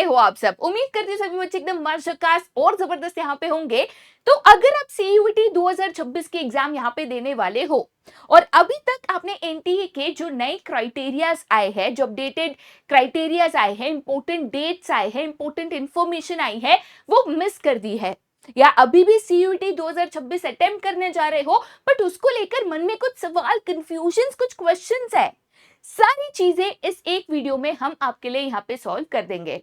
हो आप सब? उम्मीद करती हूँ सभी बच्चे एकदम मस्त झकास और जबरदस्त यहाँ पे होंगे। तो अगर आप सीयूईटी 2026 की एग्जाम यहाँ पे देने वाले हो और अभी तक आपने एनटीए के जो नए क्राइटेरियाज आए हैं, जो अपडेटेड क्राइटेरियाज आए हैं, इंपॉर्टेंट डेट्स आए हैं, इंपॉर्टेंट इंफॉर्मेशन आई है, वो मिस कर दी है, या अभी भी सीयूईटी 2026 अटेम्प्ट करने जा रहे हो बट उसको लेकर मन में कुछ सवाल, कंफ्यूजन्स, कुछ क्वेश्चंस है, सारी चीजें इस एक वीडियो में हम आपके लिए यहाँ पे सॉल्व कर देंगे।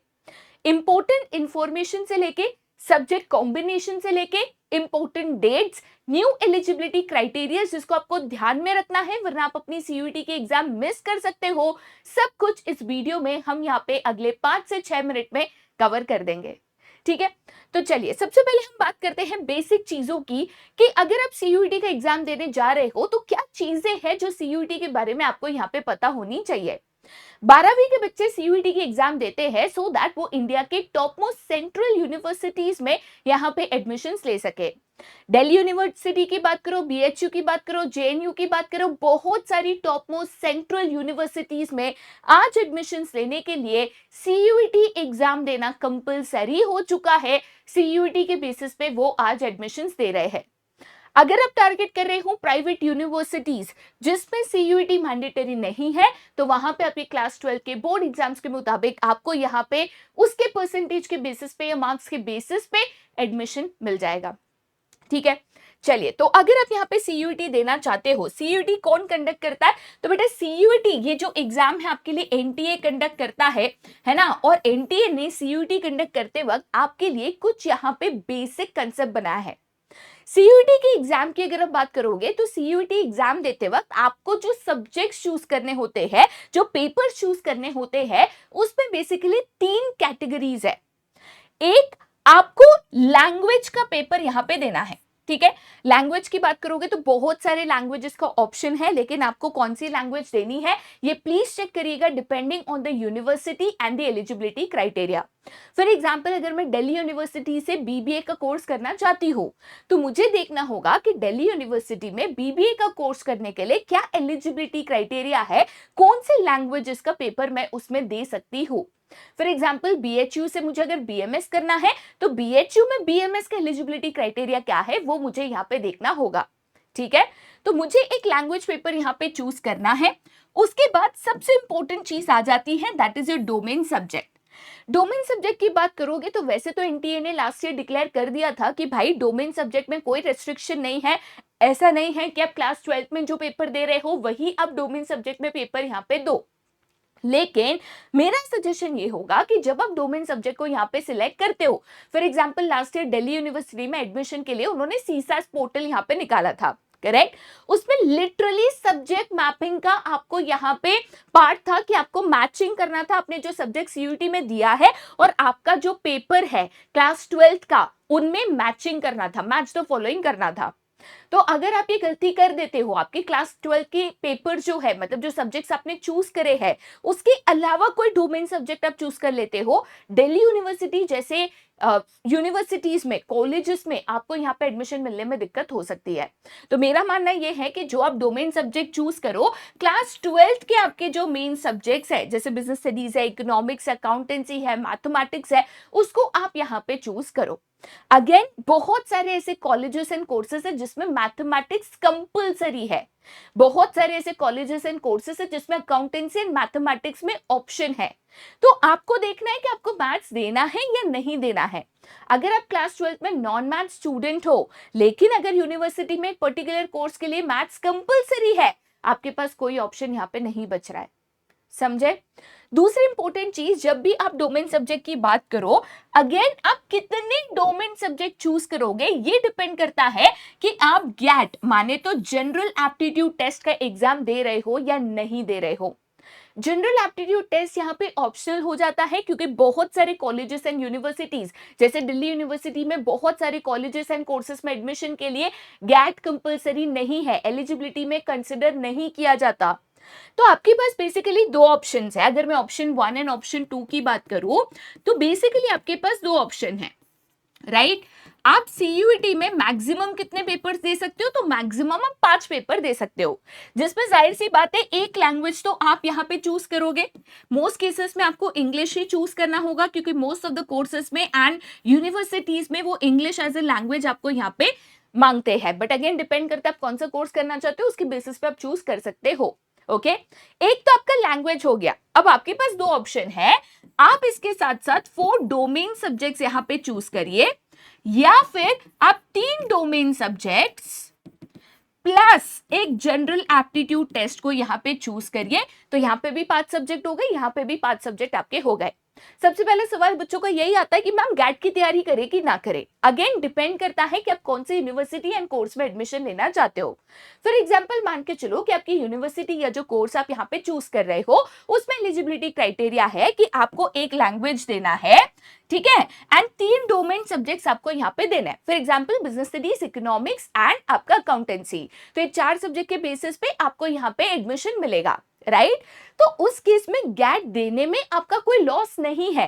इंपॉर्टेंट इंफॉर्मेशन से लेके, सब्जेक्ट कॉम्बिनेशन से लेके, important dates, new eligibility criteria जिसको आपको ध्यान में रखना है वरना आप अपनी सीयूईटी के एग्जाम मिस कर सकते हो, सब कुछ इस वीडियो में हम यहाँ पे अगले 5 से 6 मिनट में कवर कर देंगे। ठीक है, तो चलिए सबसे पहले हम बात करते हैं बेसिक चीजों की कि अगर आप सीयूईटी का एग्जाम देने जा रहे हो तो क्या चीजें हैं जो सीयूईटी के बारे में आपको यहाँ पे पता होनी चाहिए। 12वीं के बच्चे सीयूईटी की एग्जाम देते हैं सो दैट वो इंडिया के टॉप मोस्ट सेंट्रल यूनिवर्सिटीज में यहाँ पे एडमिशंस ले सके। दिल्ली यूनिवर्सिटी की बात करो, बीएचयू की बात करो, जेएनयू की बात करो, बहुत सारी टॉप मोस्ट सेंट्रल यूनिवर्सिटीज में आज एडमिशंस लेने के लिए सीयूईटी एग्जाम देना कंपलसरी हो चुका है। सीयूईटी के बेसिस पे वो आज एडमिशंस दे रहे हैं। अगर आप टारगेट कर रहे हो प्राइवेट यूनिवर्सिटीज जिसमें सीयूईटी मैंडेटरी नहीं है तो वहां पे आपके क्लास 12 के बोर्ड एग्जाम्स के मुताबिक आपको यहाँ पे उसके परसेंटेज के बेसिस पे या मार्क्स के बेसिस पे एडमिशन मिल जाएगा। ठीक है, चलिए तो अगर आप यहाँ पे सीयूईटी देना चाहते हो, सीयूईटी कौन कंडक्ट करता है, तो बेटा सीयूईटी ये जो एग्जाम है आपके लिए एनटीए कंडक्ट करता है ना। और एनटीए ने सीयूईटी कंडक्ट करते वक्त आपके लिए कुछ यहाँ पे बेसिक कंसेप्ट बनाया है। सीयूईटी की एग्जाम की अगर आप बात करोगे तो सीयूईटी एग्जाम देते वक्त आपको जो सब्जेक्ट्स चूज करने होते हैं, जो पेपर चूज करने होते हैं, उसमें बेसिकली 3 कैटेगरीज है। एक, आपको लैंग्वेज का पेपर यहां पे देना है। ठीक है, लैंग्वेज की बात करोगे तो बहुत सारे लैंग्वेजेस का ऑप्शन है, लेकिन आपको कौन सी लैंग्वेज देनी है ये प्लीज चेक करिएगा depending on the university and the eligibility criteria. For example अगर मैं दिल्ली यूनिवर्सिटी से बीबीए का कोर्स करना चाहती हूँ तो मुझे देखना होगा कि दिल्ली यूनिवर्सिटी में बीबीए का कोर्स करने के लिए क्या एलिजिबिलिटी क्राइटेरिया है, कौन से लैंग्वेजेस का पेपर मैं उसमें दे सकती हूँ। फॉर एग्जाम्पल बीएचयू से मुझे अगर बीएमएस करना है तो बीएचयू में बीएमएस का एलिजिबिलिटी क्राइटेरिया क्या है वो मुझे यहाँ पे देखना होगा। ठीक है, तो मुझे एक लैंग्वेज पेपर यहाँ पे चूज करना है। उसके बाद सबसे इंपॉर्टेंट चीज आ जाती है, that is your domain subject. Domain subject की बात करोगे तो वैसे तो एनटीए ने लास्ट ईयर डिक्लेयर कर दिया था कि भाई डोमेन सब्जेक्ट में कोई रेस्ट्रिक्शन नहीं है, ऐसा नहीं है कि आप क्लास 12 में जो पेपर दे रहे हो वही आप डोमेन सब्जेक्ट में पेपर यहाँ पे दो। लेकिन मेरा सजेशन ये होगा कि जब आप डोमेन सब्जेक्ट को यहाँ पे सिलेक्ट करते हो, for example last year Delhi university में एडमिशन के लिए उन्होंने सीसास पोर्टल यहाँ पे निकाला था, करेक्ट। उसमें लिटरली सब्जेक्ट मैपिंग का आपको यहाँ पे पार्ट था कि आपको मैचिंग करना था अपने जो सब्जेक्ट सीयूईटी में दिया है और आपका जो पेपर है क्लास 12 का उनमें मैचिंग करना था, मैच द फॉलोइंग करना था। तो अगर आप ये गलती कर देते हो, आपके क्लास 12 के पेपर जो है, मतलब जो सब्जेक्ट्स आपने चूज करे हैं उसके अलावा कोई डोमेन सब्जेक्ट आप चूज कर लेते हो, दिल्ली यूनिवर्सिटी जैसे यूनिवर्सिटीज में, कॉलेजेस में आपको यहाँ पे एडमिशन मिलने में दिक्कत हो सकती है। तो मेरा मानना ये है कि जो आप डोमेन सब्जेक्ट चूज करो, क्लास 12 के आपके जो मेन सब्जेक्ट्स है जैसे बिजनेस स्टडीज है, इकोनॉमिक्स, अकाउंटेंसी है, मैथमेटिक्स है, उसको आप यहाँ पे चूज करो। अगेन बहुत सारे ऐसे कॉलेजेस एंड कोर्सेज है जिसमें मैथमेटिक्स कंपलसरी है, बहुत सारे ऐसे कॉलेजेस एंड कोर्सेज है जिसमें अकाउंटेंसी एंड मैथमेटिक्स में ऑप्शन है। तो आपको देखना है कि आपको मैथ्स देना है या नहीं देना है। अगर आप क्लास 12 में नॉन मैथ स्टूडेंट हो लेकिन अगर यूनिवर्सिटी में एक पर्टिकुलर कोर्स के लिए मैथ्स कंपलसरी है, आपके पास कोई ऑप्शन यहाँ पे नहीं बच रहा है, समझे। दूसरी इंपॉर्टेंट चीज, जब भी आप डोमेन सब्जेक्ट की बात करो, अगेन आप कितने डोमेन सब्जेक्ट चूज करोगे ये डिपेंड करता है कि आप गैट माने तो जनरल एप्टीट्यूड टेस्ट का एग्जाम दे रहे हो या नहीं दे रहे हो। जनरल एप्टीट्यूड टेस्ट यहाँ पे ऑप्शनल हो जाता है क्योंकि बहुत सारे कॉलेजेस एंड यूनिवर्सिटीज जैसे दिल्ली यूनिवर्सिटी में बहुत सारे कॉलेजेस एंड कोर्सेज में एडमिशन के लिए गैट कंपलसरी नहीं है, एलिजिबिलिटी में कंसिडर नहीं किया जाता। तो आपके पास बेसिकली दो ऑप्शंस है। अगर मैं ऑप्शन 1 एंड ऑप्शन 2 की बात करूं तो बेसिकली आपके पास दो ऑप्शन है, राइट। आप सीयूईटी में मैक्सिमम कितने पेपर्स दे सकते हो? तो मैक्सिमम आप 5 पेपर दे सकते हो, जिसमें जाहिर सी बात है एक लैंग्वेज तो आप यहाँ पे चूज करोगे। मोस्ट केसेस में आपको इंग्लिश ही चूज करना होगा, क्योंकि मोस्ट ऑफ द कोर्सेज में एंड यूनिवर्सिटीज में वो इंग्लिश एज ए लैंग्वेज आपको यहाँ पे मांगते हैं। बट अगेन डिपेंड करता है आप कौन सा कोर्स करना चाहते हो, उसके बेसिस पे आप चूज कर सकते हो। ओके एक तो आपका लैंग्वेज हो गया। अब आपके पास दो ऑप्शन है, आप इसके साथ साथ 4 डोमेन सब्जेक्ट्स यहां पे चूज करिए, या फिर आप 3 डोमेन सब्जेक्ट्स प्लस एक जनरल एप्टीट्यूड टेस्ट को यहां पे चूज करिए। तो यहां पे भी 5 सब्जेक्ट हो गए, यहां पे भी 5 सब्जेक्ट आपके हो गए। सबसे पहले सवाल बच्चों का यही आता है कि मैम गैट की तैयारी करें कि ना करें। अगेन डिपेंड करता है कि आप कौन सी यूनिवर्सिटी एंड कोर्स में एडमिशन लेना चाहते हो। फॉर एग्जांपल मान के चलो कि आपकी यूनिवर्सिटी या जो कोर्स आप यहाँ पे चूज कर रहे हो उसमें एलिजिबिलिटी क्राइटेरिया है कि आपको एक लैंग्वेज देना है, ठीक है, एंड 3 डोमेन सब्जेक्ट्स आपको यहाँ पे देना है। For example business studies, economics and आपका अकाउंटेंसी। तो ये 4 सब्जेक्ट के बेसिस पे आपको यहाँ पे एडमिशन मिलेगा, राइट। तो उस केस में गैट देने में आपका कोई लॉस नहीं है।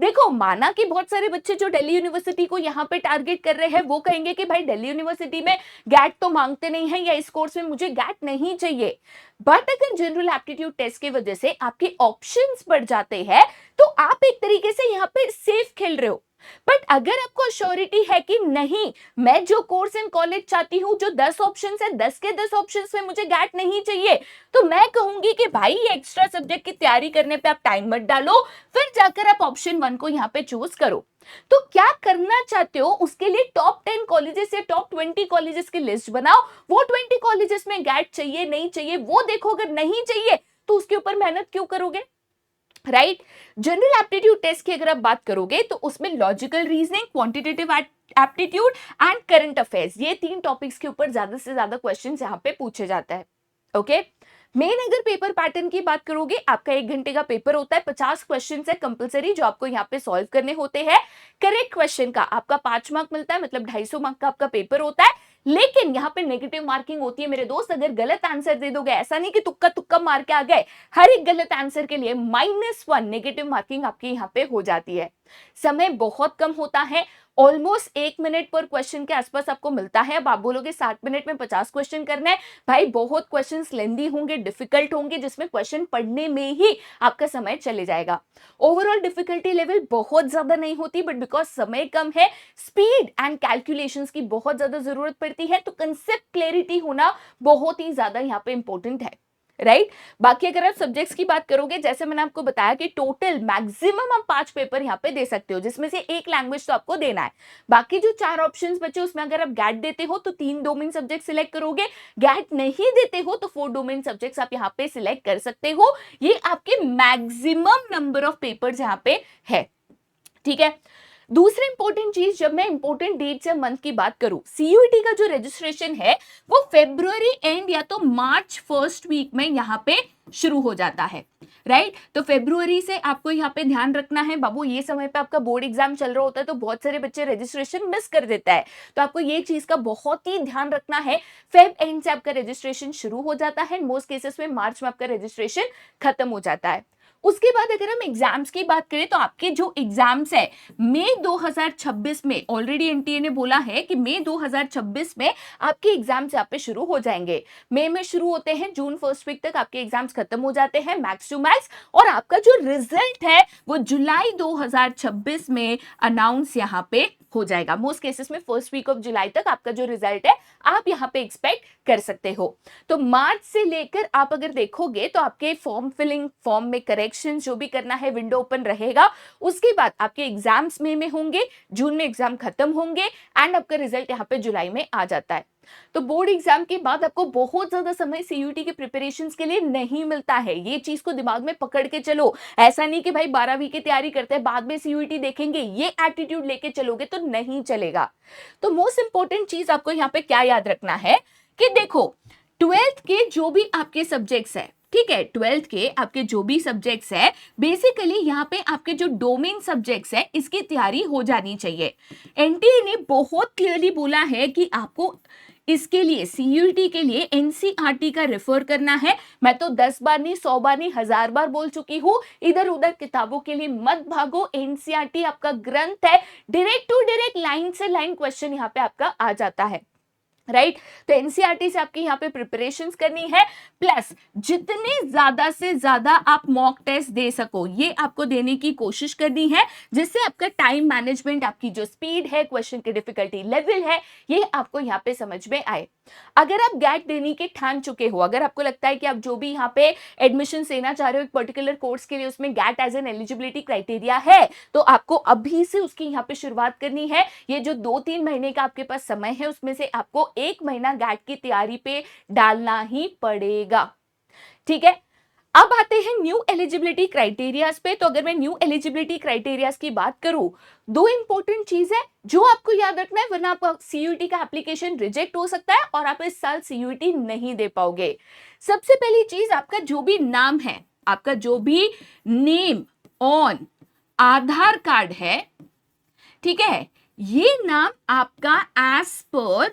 देखो माना कि बहुत सारे बच्चे जो दिल्ली यूनिवर्सिटी को यहाँ पे टारगेट कर रहे हैं वो कहेंगे कि भाई दिल्ली यूनिवर्सिटी में गैट तो मांगते नहीं है, या इस कोर्स में मुझे गैट नहीं चाहिए। बट अगर जनरल एप्टीट्यूड टेस्ट की वजह से आपके ऑप्शंस बढ़ जाते हैं तो आप एक तरीके से यहाँ पे सेफ खेल रहे हो। बट अगर आपको अश्योरिटी है कि नहीं, मैं जो कोर्स एंड कॉलेज चाहती हूँ, जो 10 ऑप्शन है 10 के 10 ऑप्शन में मुझे गैट नहीं चाहिए, तो मैं कहूंगी कि भाई ये एक्स्ट्रा सब्जेक्ट की तैयारी करने पे आप टाइम मत डालो, फिर जाकर आप ऑप्शन 1 को यहाँ पे चूज करो। तो क्या करना चाहते हो उसके लिए टॉप 10 कॉलेजेस या टॉप 20 कॉलेजेस की लिस्ट बनाओ। वो 20 कॉलेजेस में गैट चाहिए नहीं चाहिए वो देखो, अगर नहीं चाहिए तो उसके ऊपर मेहनत क्यों करोगे, राइट। जनरल एप्टीट्यूड टेस्ट की अगर आप बात करोगे तो उसमें logical reasoning, quantitative aptitude and current affairs, ये 3 टॉपिक्स के ऊपर ज्यादा से ज्यादा क्वेश्चंस यहाँ पे पूछे जाता है। ओके मेन अगर पेपर पैटर्न की बात करोगे, आपका 1 घंटे का पेपर होता है, 50 क्वेश्चन है कंपलसरी जो आपको यहाँ पे सॉल्व करने होते हैं। करेक्ट क्वेश्चन का आपका 5 मार्क मिलता है, मतलब 250 मार्क का आपका पेपर होता है। लेकिन यहाँ पे नेगेटिव मार्किंग होती है मेरे दोस्त, अगर गलत आंसर दे दोगे, ऐसा नहीं कि तुक्का तुक्का मार के आ गए, हर एक गलत आंसर के लिए -1 नेगेटिव मार्किंग आपकी यहाँ पे हो जाती है। समय बहुत कम होता है, ऑलमोस्ट 1 मिनट पर क्वेश्चन के आसपास आपको मिलता है। अब आप बोलोगे 60 मिनट में 50 क्वेश्चन करना है, भाई बहुत क्वेश्चंस लेंदी होंगे, डिफिकल्ट होंगे, जिसमें क्वेश्चन पढ़ने में ही आपका समय चले जाएगा। ओवरऑल डिफिकल्टी लेवल बहुत ज्यादा नहीं होती, बट बिकॉज समय कम है, स्पीड एंड कैलकुलेशंस की बहुत ज्यादा जरूरत पड़ती है, तो कंसेप्ट क्लैरिटी होना बहुत ही ज्यादा यहाँ पे इंपॉर्टेंट है, राइट। बाकी अगर आप सब्जेक्ट्स की बात करोगे, जैसे मैंने आपको बताया कि टोटल मैक्सिमम आप 5 पेपर यहाँ पे दे सकते हो, जिसमें से एक लैंग्वेज तो आपको देना है। बाकी जो 4 ऑप्शंस बचे उसमें अगर आप गैट देते हो तो 3 डोमेन सब्जेक्ट सिलेक्ट करोगे, गैट नहीं देते हो तो 4 डोमेन सब्जेक्ट्स आप यहाँ पे सिलेक्ट कर सकते हो। ये आपके मैक्सिमम नंबर ऑफ पेपर्स यहाँ पे है, ठीक है। दूसरी इंपॉर्टेंट चीज, जब मैं इंपॉर्टेंट डेट्स या मंथ की बात करूं, सीयूईटी का जो रजिस्ट्रेशन है वो फरवरी एंड या तो मार्च फर्स्ट वीक में यहाँ पे शुरू हो जाता है, राइट। तो फरवरी से आपको यहाँ पे ध्यान रखना है बाबू, ये समय पे आपका बोर्ड एग्जाम चल रहा होता है तो बहुत सारे बच्चे रजिस्ट्रेशन मिस कर देता है, तो आपको ये चीज का बहुत ही ध्यान रखना है। फेब एंड से आपका रजिस्ट्रेशन शुरू हो जाता है, मोस्ट केसेस में मार्च में आपका रजिस्ट्रेशन खत्म हो जाता है। उसके बाद अगर हम एग्जाम्स की बात करें तो आपके जो एग्जाम्स है मई 2026 में, ऑलरेडी एनटीए ने बोला है कि मई 2026 में आपके एग्जाम्स यहाँ पे शुरू हो जाएंगे। मई में शुरू होते हैं, जून फर्स्ट वीक तक आपके एग्जाम्स खत्म हो जाते हैं मैक्स टू मैक्स, और आपका जो रिजल्ट है वो जुलाई 2026 में अनाउंस यहाँ पे हो जाएगा। मोस्ट केसेस में फर्स्ट वीक ऑफ जुलाई तक आपका जो रिजल्ट है आप यहाँ पे एक्सपेक्ट कर सकते हो। तो मार्च से लेकर आप अगर देखोगे तो आपके फॉर्म फिलिंग, फॉर्म में करेक्शन जो भी करना है, विंडो ओपन रहेगा। उसके बाद आपके एग्जाम्स मई में होंगे, जून में एग्जाम खत्म होंगे एंड आपका रिजल्ट यहाँ पे जुलाई में आ जाता है। तो बोर्ड एग्जाम के बाद आपको बहुत ज्यादा समय सीयूईटी के प्रिपरेशंस के लिए नहीं मिलता है, ये चीज को दिमाग में पकड़ के चलो। ऐसा नहीं कि भाई 12वीं की तैयारी करते हैं बाद में सीयूईटी देखेंगे, ये एटीट्यूड लेके चलोगे तो नहीं चलेगा। तो मोस्ट इंपॉर्टेंट चीज आपको यहाँ पे क्या याद रखना है कि देखो 12th के जो भी आपके सब्जेक्ट्स है, ठीक है, 12th के आपके जो भी सब्जेक्ट्स है, बेसिकली यहाँ पे आपके जो डोमेन सब्जेक्ट्स है इसकी तैयारी हो जानी चाहिए। एनटीए ने बहुत क्लियरली बोला है कि आपको इसके लिए सीयूईटी के लिए एनसीईआरटी का रेफर करना है। मैं तो 10 बार नहीं, 100 बार नहीं, 1000 बार बोल चुकी हूं, इधर उधर किताबों के लिए मत भागो। एनसीईआरटी आपका ग्रंथ है, डायरेक्ट टू डायरेक्ट लाइन से लाइन क्वेश्चन यहां पे आपका आ जाता है, राइट। तो एनसीईआरटी से आपकी यहाँ पे प्रिपरेशंस करनी है, प्लस जितने ज्यादा से ज्यादा आप मॉक टेस्ट दे सको ये आपको देने की कोशिश करनी है, जिससे आपका टाइम मैनेजमेंट, आपकी जो स्पीड है, क्वेश्चन की डिफिकल्टी लेवल है, ये आपको यहाँ पे समझ में आए। अगर आप गैट देने के ठान चुके हो, अगर आपको लगता है कि आप जो भी यहाँ पे एडमिशन लेना चाह रहे हो एक पर्टिकुलर कोर्स के लिए, उसमें GAT as an eligibility criteria है, तो आपको अभी से उसकी यहाँ पे शुरुआत करनी है। ये जो 2-3 महीने का आपके पास समय है, उसमें से आपको 1 महीना गैट की तैयारी पे डालना ही पड़ेगा, ठीक है। अब आते हैं न्यू एलिजिबिलिटी क्राइटेरियाज पे। तो अगर मैं न्यू एलिजिबिलिटी क्राइटेरियाज की बात करूं, 2 इंपॉर्टेंट चीज है जो आपको याद रखना है, वरना आपका सीयूईटी का एप्लीकेशन रिजेक्ट हो सकता है और आप इस साल सीयूईटी नहीं दे पाओगे। सबसे पहली चीज, आपका जो भी नाम है, आपका जो भी नेम ऑन आधार कार्ड है, ठीक है, ये नाम आपका एज पर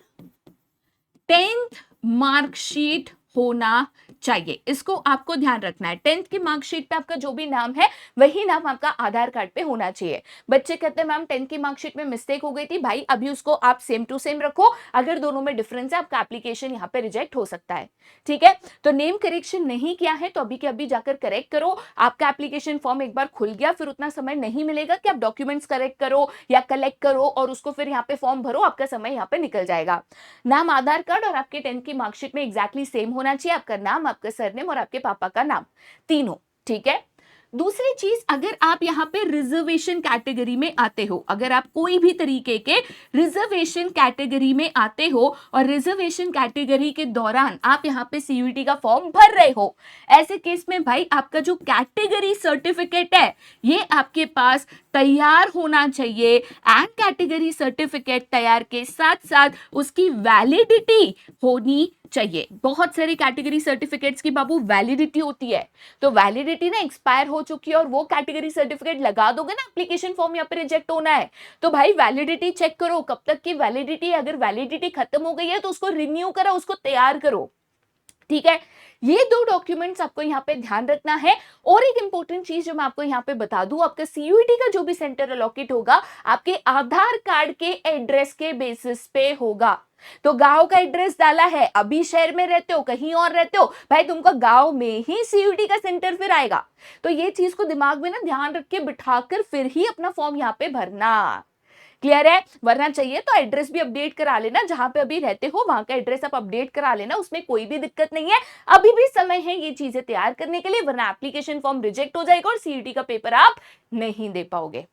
10th मार्कशीट होना चाहिए। इसको आपको ध्यान रखना है। 10th की मार्कशीट पे आपका जो भी नाम है वही नाम आपका आधार कार्ड पे होना चाहिए। बच्चे कहते हैं मैम 10th की मार्कशीट में मिस्टेक हो गई थी, भाई अभी उसको आप सेम टू सेम रखो, अगर दोनों में डिफरेंस है आपका एप्लीकेशन यहाँ पे रिजेक्ट हो सकता है, ठीक है। तो नेम करेक्शन नहीं किया है तो अभी के अभी जाकर करेक्ट करो। आपका एप्लीकेशन फॉर्म एक बार खुल गया, फिर उतना समय नहीं मिलेगा कि आप डॉक्यूमेंट्स करेक्ट करो या कलेक्ट करो और उसको फिर यहाँ पे फॉर्म भरो, आपका समय यहाँ पे निकल जाएगा। नाम आधार कार्ड और आपके 10th की मार्कशीट में एग्जैक्टली सेम होना चाहिए, आपका नाम, आपका सरनेम और आपके पापा का नाम, तीनों, ठीक है। दूसरी चीज, अगर आप यहाँ पे रिजर्वेशन कैटेगरी में आते हो, अगर आप कोई भी तरीके के रिजर्वेशन कैटेगरी में आते हो और रिजर्वेशन कैटेगरी के दौरान आप यहाँ पे सीयूईटी का फॉर्म भर रहे हो, ऐसे केस में भाई आपका जो कैटेगरी सर्टिफिकेट है ये आपके पास तैयार होना चाहिए। एंड कैटेगरी सर्टिफिकेट तैयार के साथ साथ उसकी वैलिडिटी होनी चाहिए। बहुत सारी कैटेगरी सर्टिफिकेट्स की बाबू वैलिडिटी होती है, तो वैलिडिटी ना एक्सपायर हो चुकी है और वो कैटेगरी सर्टिफिकेट लगा दोगे ना, एप्लीकेशन फॉर्म यहाँ पे रिजेक्ट होना है, तो भाई वैलिडिटी चेक करो कब तक की वैलिडिटी। अगर वैलिडिटी खत्म हो गई है तो उसको रिन्यू करो, उसको तैयार करो, ठीक है। ये 2 डॉक्यूमेंट्स आपको यहाँ पे ध्यान रखना है। और एक इंपॉर्टेंट चीज जो मैं आपको यहाँ पे बता दूं, आपका सीयूईटी का जो भी सेंटर अलॉकेट होगा आपके आधार कार्ड के एड्रेस के बेसिस पे होगा। तो गांव का एड्रेस डाला है, अभी शहर में रहते हो, कहीं और रहते हो, भाई तुमको गांव में ही सीयूईटी का सेंटर फिर आएगा। तो ये चीज को दिमाग में ना ध्यान रख के बिठाकर फिर ही अपना फॉर्म यहाँ पे भरना, क्लियर है। वरना चाहिए तो एड्रेस भी अपडेट करा लेना, जहां पे अभी रहते हो वहां का एड्रेस आप अपडेट करा लेना, उसमें कोई भी दिक्कत नहीं है, अभी भी समय है ये चीजें तैयार करने के लिए, वरना एप्लीकेशन फॉर्म रिजेक्ट हो जाएगा और सीयूईटी का पेपर आप नहीं दे पाओगे,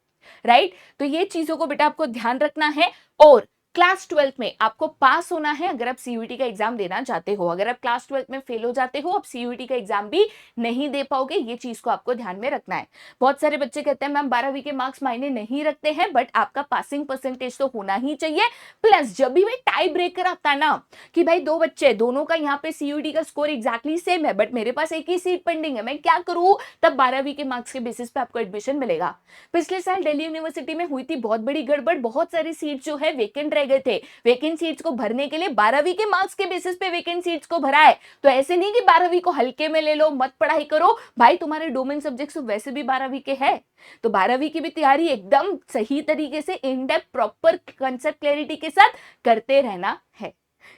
राइट। तो ये चीजों को बेटा आपको ध्यान रखना है। और क्लास 12 में आपको पास होना है अगर आप सीयूईटी का एग्जाम देना चाहते हो। अगर आप क्लास 12 में फेल हो जाते हो, आप सीयूईटी का एग्जाम भी नहीं दे पाओगे, ये चीज को आपको ध्यान में रखना है। बहुत सारे बच्चे कहते हैं मैम 12वीं के मार्क्स मायने नहीं रखते हैं, बट आपका पासिंग परसेंटेज तो होना ही चाहिए। प्लस जब भी टाई ब्रेकर आता है ना कि भाई 2 बच्चे, दोनों का यहाँ पे सीयूईटी का स्कोर एग्जैक्टली सेम है, बट मेरे पास एक ही सीट पेंडिंग है, मैं क्या करूं, तब 12वीं के मार्क्स के बेसिस पे आपको एडमिशन मिलेगा। पिछले साल दिल्ली यूनिवर्सिटी में हुई थी बहुत बड़ी गड़बड़, बहुत सारी सीट जो है वेकेंट रह गए थे। वेकेंट सीट्स को भरने के लिए 12वीं के मार्क्स के बेसिस पे वेकेंट सीट्स को भरा है। तो ऐसे नहीं कि 12वीं को हल्के में ले लो, मत पढ़ाई करो, भाई तुम्हारे डोमेन सब्जेक्ट्स वैसे भी 12वीं के हैं, तो 12वीं की भी तैयारी एकदम सही तरीके से in depth proper concept clarity के साथ करते रहना है,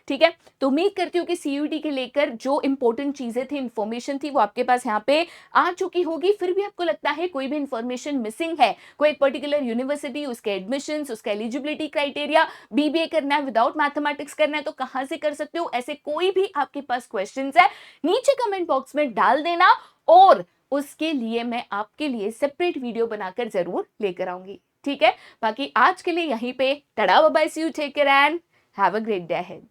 ठीक है। तो उम्मीद करती हूँ कि सीयूईटी के लेकर जो इंपॉर्टेंट चीजें थी, इंफॉर्मेशन थी, वो आपके पास यहाँ पे आ चुकी होगी। फिर भी आपको लगता है कोई भी इंफॉर्मेशन मिसिंग है, कोई एक पर्टिकुलर यूनिवर्सिटी, उसके एडमिशंस, उसका एलिजिबिलिटी क्राइटेरिया, बीबीए करना है विदाउट मैथमेटिक्स करना है, तो कहां से कर सकते हो। ऐसे कोई भी आपके पास क्वेश्चंस है, नीचे कमेंट बॉक्स में डाल देना और उसके लिए मैं आपके लिए सेपरेट वीडियो बनाकर जरूर लेकर आऊंगी, ठीक है। बाकी आज के लिए यहीं पे tata bye bye, see you, take care and have a great day ahead.